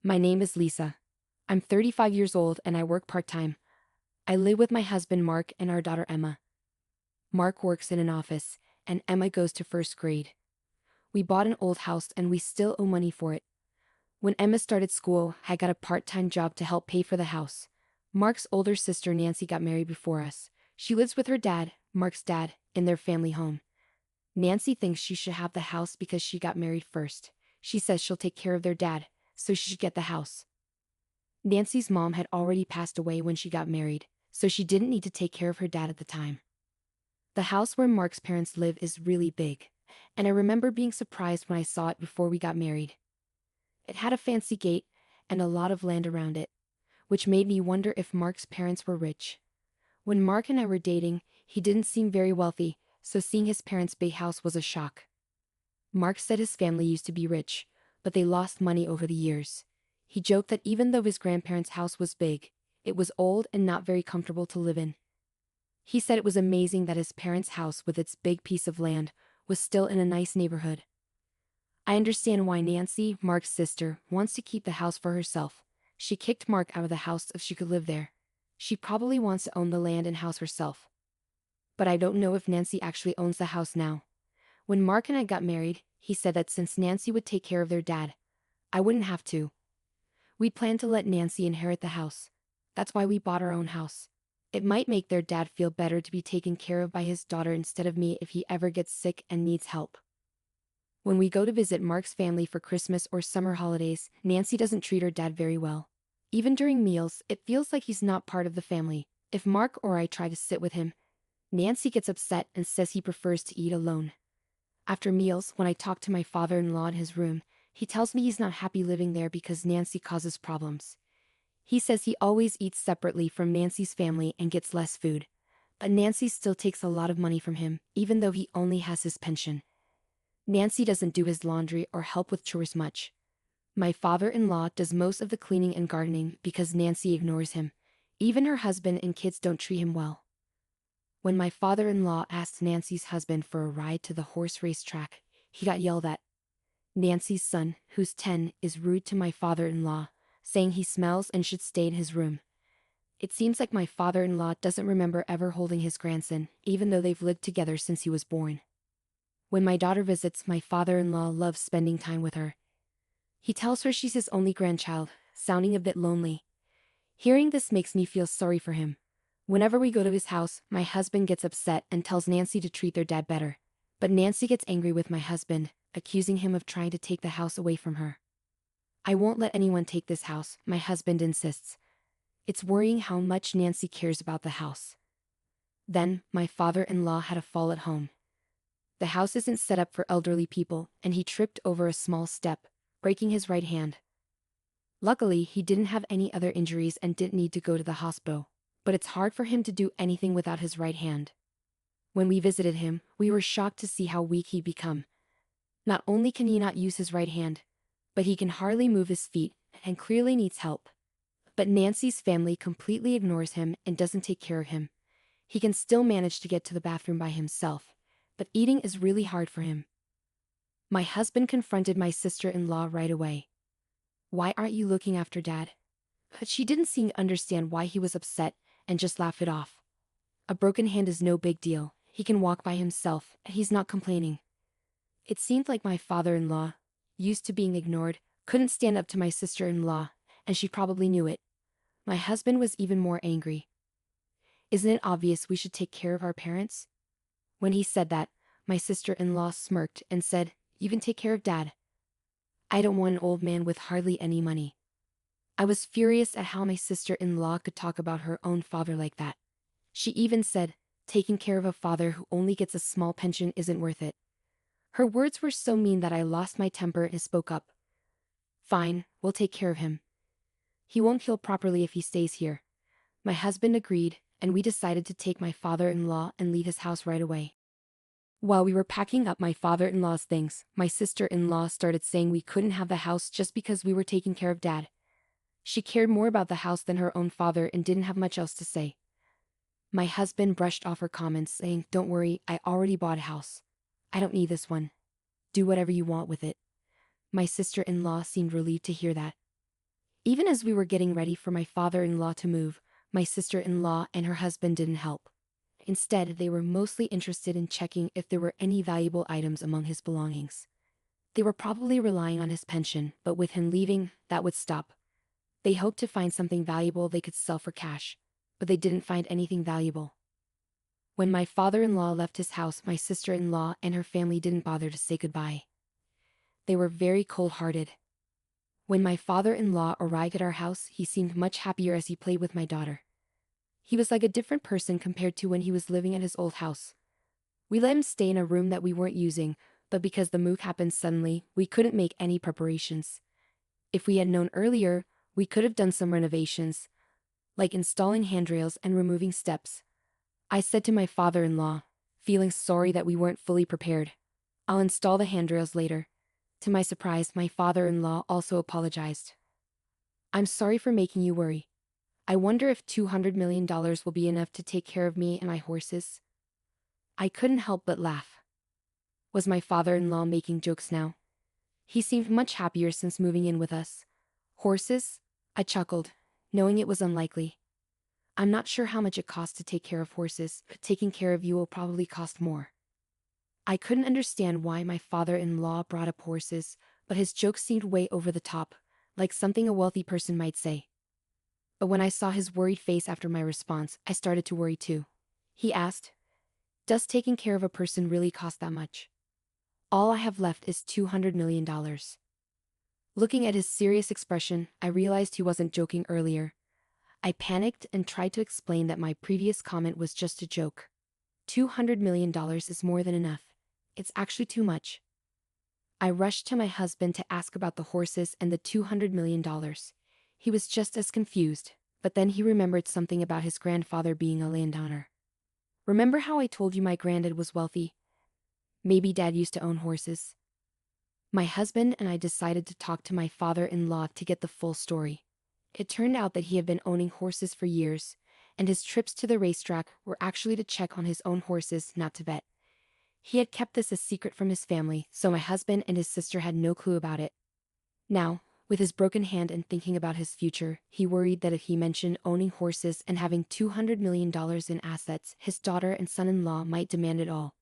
My name is Lisa. I'm 35 years old and I work part-time. I live with my husband Mark and our daughter Emma. Mark works in an office, and Emma goes to first grade. We bought an old house and we still owe money for it. When Emma started school, I got a part-time job to help pay for the house. Mark's older sister Nancy got married before us. She lives with her dad, Mark's dad, in their family home. Nancy thinks she should have the house because she got married first. She says she'll take care of their dad, so she should get the house. Nancy's mom had already passed away when she got married, so she didn't need to take care of her dad at the time. The house where Mark's parents live is really big, and I remember being surprised when I saw it before we got married. It had a fancy gate and a lot of land around it, which made me wonder if Mark's parents were rich. When Mark and I were dating, he didn't seem very wealthy, so seeing his parents' big house was a shock. Mark said his family used to be rich, but they lost money over the years. He joked that even though his grandparents' house was big, it was old and not very comfortable to live in. He said it was amazing that his parents' house with its big piece of land was still in a nice neighborhood. I understand why Nancy, Mark's sister, wants to keep the house for herself. She kicked Mark out of the house if she could live there. She probably wants to own the land and house herself. But I don't know if Nancy actually owns the house now. When Mark and I got married, he said that since Nancy would take care of their dad, I wouldn't have to. We'd planned to let Nancy inherit the house. That's why we bought our own house. It might make their dad feel better to be taken care of by his daughter instead of me if he ever gets sick and needs help. When we go to visit Mark's family for Christmas or summer holidays, Nancy doesn't treat her dad very well. Even during meals, it feels like he's not part of the family. If Mark or I try to sit with him, Nancy gets upset and says he prefers to eat alone. After meals, when I talk to my father-in-law in his room, he tells me he's not happy living there because Nancy causes problems. He says he always eats separately from Nancy's family and gets less food. But Nancy still takes a lot of money from him, even though he only has his pension. Nancy doesn't do his laundry or help with chores much. My father-in-law does most of the cleaning and gardening because Nancy ignores him. Even her husband and kids don't treat him well. When my father-in-law asked Nancy's husband for a ride to the horse race track, he got yelled at. Nancy's son, who's 10, is rude to my father-in-law, saying he smells and should stay in his room. It seems like my father-in-law doesn't remember ever holding his grandson, even though they've lived together since he was born. When my daughter visits, my father-in-law loves spending time with her. He tells her she's his only grandchild, sounding a bit lonely. Hearing this makes me feel sorry for him. Whenever we go to his house, my husband gets upset and tells Nancy to treat their dad better. But Nancy gets angry with my husband, accusing him of trying to take the house away from her. I won't let anyone take this house, my husband insists. It's worrying how much Nancy cares about the house. Then, my father-in-law had a fall at home. The house isn't set up for elderly people, and he tripped over a small step, breaking his right hand. Luckily, he didn't have any other injuries and didn't need to go to the hospital, but it's hard for him to do anything without his right hand. When we visited him, we were shocked to see how weak he'd become. Not only can he not use his right hand, but he can hardly move his feet and clearly needs help. But Nancy's family completely ignores him and doesn't take care of him. He can still manage to get to the bathroom by himself, but eating is really hard for him. My husband confronted my sister-in-law right away. "Why aren't you looking after Dad?" But she didn't seem to understand why he was upset and just laughed it off. A broken hand is no big deal. He can walk by himself, and he's not complaining. It seemed like my father-in-law, used to being ignored, couldn't stand up to my sister-in-law, and she probably knew it. My husband was even more angry. "Isn't it obvious we should take care of our parents?" When he said that, my sister-in-law smirked and said, "You can take care of Dad. I don't want an old man with hardly any money." I was furious at how my sister-in-law could talk about her own father like that. She even said, taking care of a father who only gets a small pension isn't worth it. Her words were so mean that I lost my temper and spoke up. "Fine, we'll take care of him. He won't heal properly if he stays here." My husband agreed, and we decided to take my father-in-law and leave his house right away. While we were packing up my father-in-law's things, my sister-in-law started saying we couldn't have the house just because we were taking care of Dad. She cared more about the house than her own father and didn't have much else to say. My husband brushed off her comments, saying, "Don't worry, I already bought a house. I don't need this one. Do whatever you want with it." My sister-in-law seemed relieved to hear that. Even as we were getting ready for my father-in-law to move, my sister-in-law and her husband didn't help. Instead, they were mostly interested in checking if there were any valuable items among his belongings. They were probably relying on his pension, but with him leaving, that would stop. They hoped to find something valuable they could sell for cash, but they didn't find anything valuable. When my father-in-law left his house, my sister-in-law and her family didn't bother to say goodbye. They were very cold-hearted. When my father-in-law arrived at our house, he seemed much happier as he played with my daughter. He was like a different person compared to when he was living at his old house. We let him stay in a room that we weren't using, but because the move happened suddenly, we couldn't make any preparations. If we had known earlier, we could have done some renovations, like installing handrails and removing steps. I said to my father-in-law, feeling sorry that we weren't fully prepared, "I'll install the handrails later." To my surprise, my father-in-law also apologized. "I'm sorry for making you worry. I wonder if $200 million will be enough to take care of me and my horses." I couldn't help but laugh. Was my father-in-law making jokes now? He seemed much happier since moving in with us. "Horses?" I chuckled, knowing it was unlikely. "I'm not sure how much it costs to take care of horses, but taking care of you will probably cost more." I couldn't understand why my father-in-law brought up horses, but his joke seemed way over the top, like something a wealthy person might say. But when I saw his worried face after my response, I started to worry too. He asked, "Does taking care of a person really cost that much?" "All I have left is $200 million. Looking at his serious expression, I realized he wasn't joking earlier. I panicked and tried to explain that my previous comment was just a joke. $200 million is more than enough. It's actually too much. I rushed to my husband to ask about the horses and the $200 million. He was just as confused, but then he remembered something about his grandfather being a landowner. "Remember how I told you my granddad was wealthy? Maybe Dad used to own horses." My husband and I decided to talk to my father-in-law to get the full story. It turned out that he had been owning horses for years, and his trips to the racetrack were actually to check on his own horses, not to bet. He had kept this a secret from his family, so my husband and his sister had no clue about it. Now, with his broken hand and thinking about his future, he worried that if he mentioned owning horses and having $200 million in assets, his daughter and son-in-law might demand it all.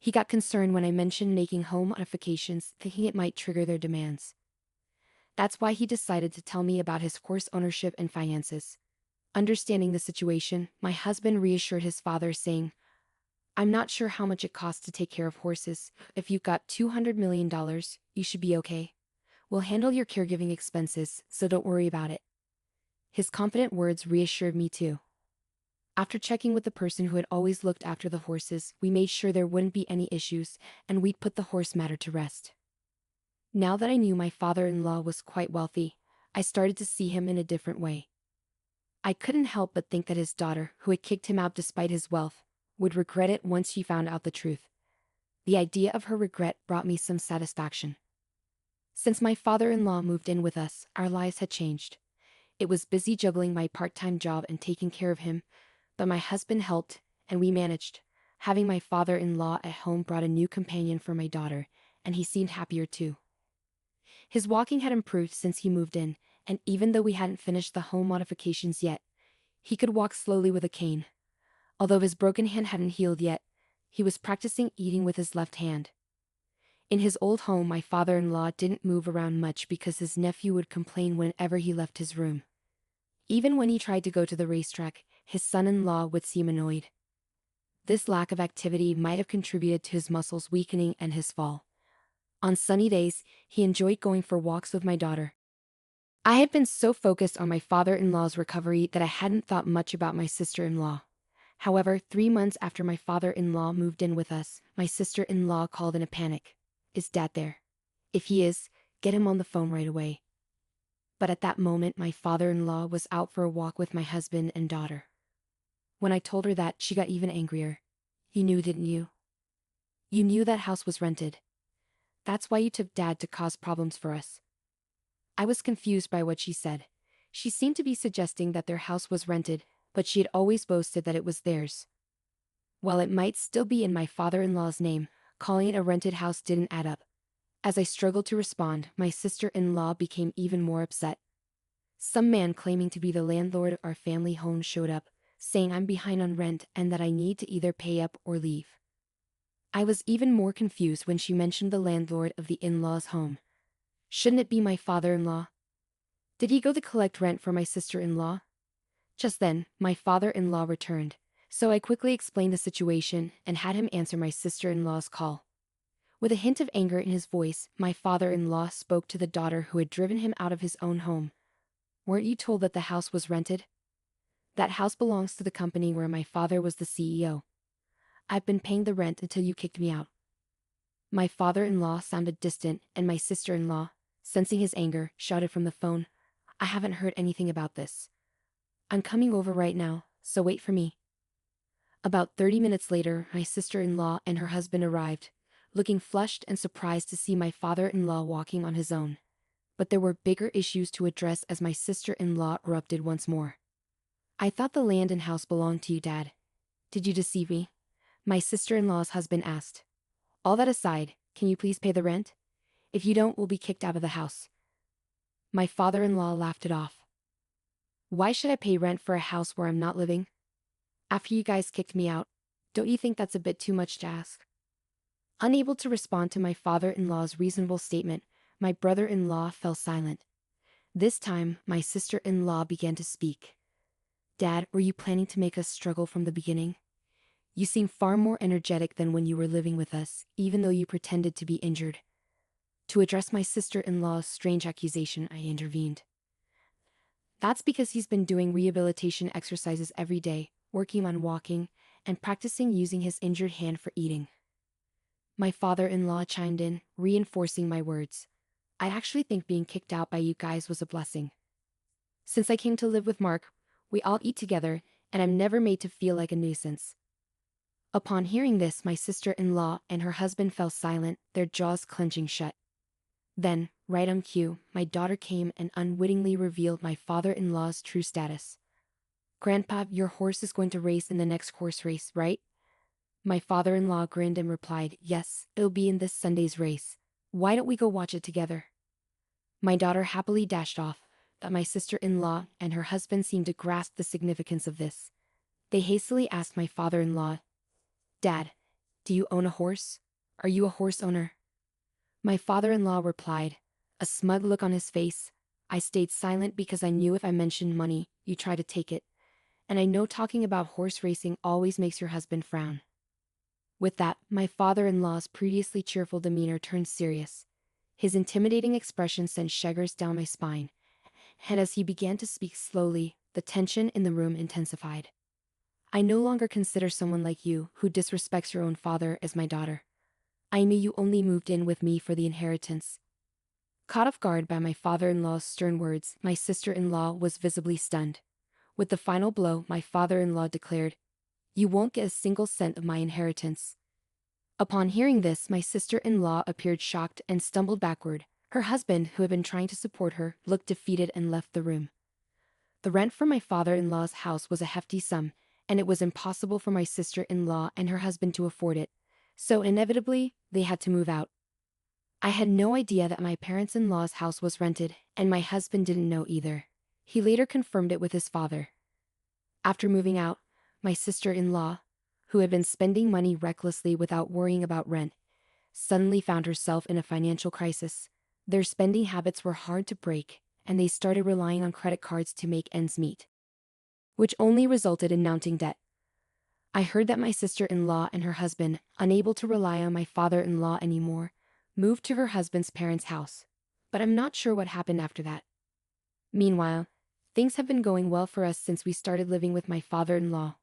He got concerned when I mentioned making home modifications, thinking it might trigger their demands. That's why he decided to tell me about his horse ownership and finances. Understanding the situation, my husband reassured his father, saying, "I'm not sure how much it costs to take care of horses. If you've got $200 million, you should be okay. We'll handle your caregiving expenses, so don't worry about it." His confident words reassured me too. After checking with the person who had always looked after the horses, we made sure there wouldn't be any issues, and we'd put the horse matter to rest. Now that I knew my father-in-law was quite wealthy, I started to see him in a different way. I couldn't help but think that his daughter, who had kicked him out despite his wealth, would regret it once she found out the truth. The idea of her regret brought me some satisfaction. Since my father-in-law moved in with us, our lives had changed. It was busy juggling my part-time job and taking care of him, but my husband helped, and we managed. Having my father-in-law at home brought a new companion for my daughter, and he seemed happier too. His walking had improved since he moved in, and even though we hadn't finished the home modifications yet, he could walk slowly with a cane. Although his broken hand hadn't healed yet, he was practicing eating with his left hand. In his old home, my father-in-law didn't move around much because his nephew would complain whenever he left his room. Even when he tried to go to the racetrack, his son-in-law would seem annoyed. This lack of activity might have contributed to his muscles weakening and his fall. On sunny days, he enjoyed going for walks with my daughter. I had been so focused on my father-in-law's recovery that I hadn't thought much about my sister-in-law. However, 3 months after my father-in-law moved in with us, my sister-in-law called in a panic. "Is Dad there? If he is, get him on the phone right away." But at that moment, my father-in-law was out for a walk with my husband and daughter. When I told her that, she got even angrier. "You knew, didn't you? You knew that house was rented. That's why you took Dad to cause problems for us." I was confused by what she said. She seemed to be suggesting that their house was rented, but she had always boasted that it was theirs. While it might still be in my father-in-law's name, calling it a rented house didn't add up. As I struggled to respond, my sister-in-law became even more upset. Some man claiming to be the landlord of our family home showed up, saying I'm behind on rent and that I need to either pay up or leave. I was even more confused when she mentioned the landlord of the in-laws' home. Shouldn't it be my father-in-law? Did he go to collect rent for my sister-in-law? Just then, my father-in-law returned, so I quickly explained the situation and had him answer my sister-in-law's call. With a hint of anger in his voice, my father-in-law spoke to the daughter who had driven him out of his own home. Weren't you told that the house was rented? That house belongs to the company where my father was the CEO. I've been paying the rent until you kicked me out. My father-in-law sounded distant, and my sister-in-law, sensing his anger, shouted from the phone, I haven't heard anything about this. I'm coming over right now, so wait for me. About 30 minutes later, my sister-in-law and her husband arrived, looking flushed and surprised to see my father-in-law walking on his own. But there were bigger issues to address as my sister-in-law erupted once more. I thought the land and house belonged to you, Dad. Did you deceive me? My sister-in-law's husband asked. All that aside, can you please pay the rent? If you don't, we'll be kicked out of the house. My father-in-law laughed it off. Why should I pay rent for a house where I'm not living? After you guys kicked me out, don't you think that's a bit too much to ask? Unable to respond to my father-in-law's reasonable statement, my brother-in-law fell silent. This time, my sister-in-law began to speak. Dad, were you planning to make us struggle from the beginning? You seem far more energetic than when you were living with us, even though you pretended to be injured. To address my sister-in-law's strange accusation, I intervened. That's because he's been doing rehabilitation exercises every day, working on walking, and practicing using his injured hand for eating. My father-in-law chimed in, reinforcing my words. I actually think being kicked out by you guys was a blessing. Since I came to live with Mark, we all eat together, and I'm never made to feel like a nuisance. Upon hearing this, my sister-in-law and her husband fell silent, their jaws clenching shut. Then, right on cue, my daughter came and unwittingly revealed my father-in-law's true status. Grandpa, your horse is going to race in the next horse race, right? My father-in-law grinned and replied, yes, it'll be in this Sunday's race. Why don't we go watch it together? My daughter happily dashed off, but my sister-in-law and her husband seemed to grasp the significance of this. They hastily asked my father-in-law, Dad, do you own a horse? Are you a horse owner? My father-in-law replied, a smug look on his face. I stayed silent because I knew if I mentioned money, you'd try to take it. And I know talking about horse racing always makes your husband frown. With that, my father-in-law's previously cheerful demeanor turned serious. His intimidating expression sent shivers down my spine. And as he began to speak slowly, the tension in the room intensified. I no longer consider someone like you, who disrespects your own father, as my daughter. I knew you only moved in with me for the inheritance. Caught off guard by my father-in-law's stern words, my sister-in-law was visibly stunned. With the final blow, my father-in-law declared, you won't get a single cent of my inheritance. Upon hearing this, my sister-in-law appeared shocked and stumbled backward. Her husband, who had been trying to support her, looked defeated and left the room. The rent for my father-in-law's house was a hefty sum, and it was impossible for my sister-in-law and her husband to afford it. So inevitably, they had to move out. I had no idea that my parents-in-law's house was rented, and my husband didn't know either. He later confirmed it with his father. After moving out, my sister-in-law, who had been spending money recklessly without worrying about rent, suddenly found herself in a financial crisis. Their spending habits were hard to break, and they started relying on credit cards to make ends meet, which only resulted in mounting debt. I heard that my sister-in-law and her husband, unable to rely on my father-in-law anymore, moved to her husband's parents' house. But I'm not sure what happened after that. Meanwhile, things have been going well for us since we started living with my father-in-law.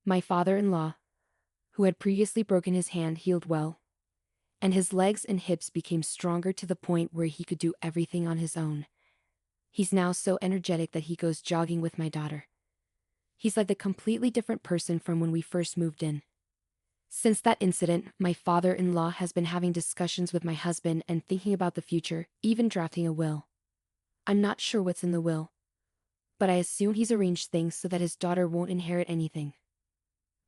My father-in-law, who had previously broken his hand, healed well, and his legs and hips became stronger to the point where he could do everything on his own. He's now so energetic that he goes jogging with my daughter. He's like a completely different person from when we first moved in. Since that incident, my father-in-law has been having discussions with my husband and thinking about the future, even drafting a will. I'm not sure what's in the will, but I assume he's arranged things so that his daughter won't inherit anything.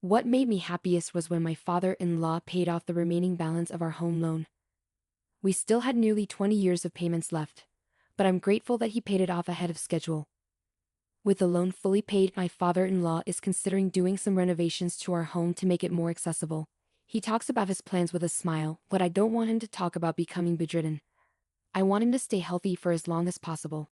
What made me happiest was when my father-in-law paid off the remaining balance of our home loan. We still had nearly 20 years of payments left, but I'm grateful that he paid it off ahead of schedule. With the loan fully paid, my father-in-law is considering doing some renovations to our home to make it more accessible. He talks about his plans with a smile, but I don't want him to talk about becoming bedridden. I want him to stay healthy for as long as possible.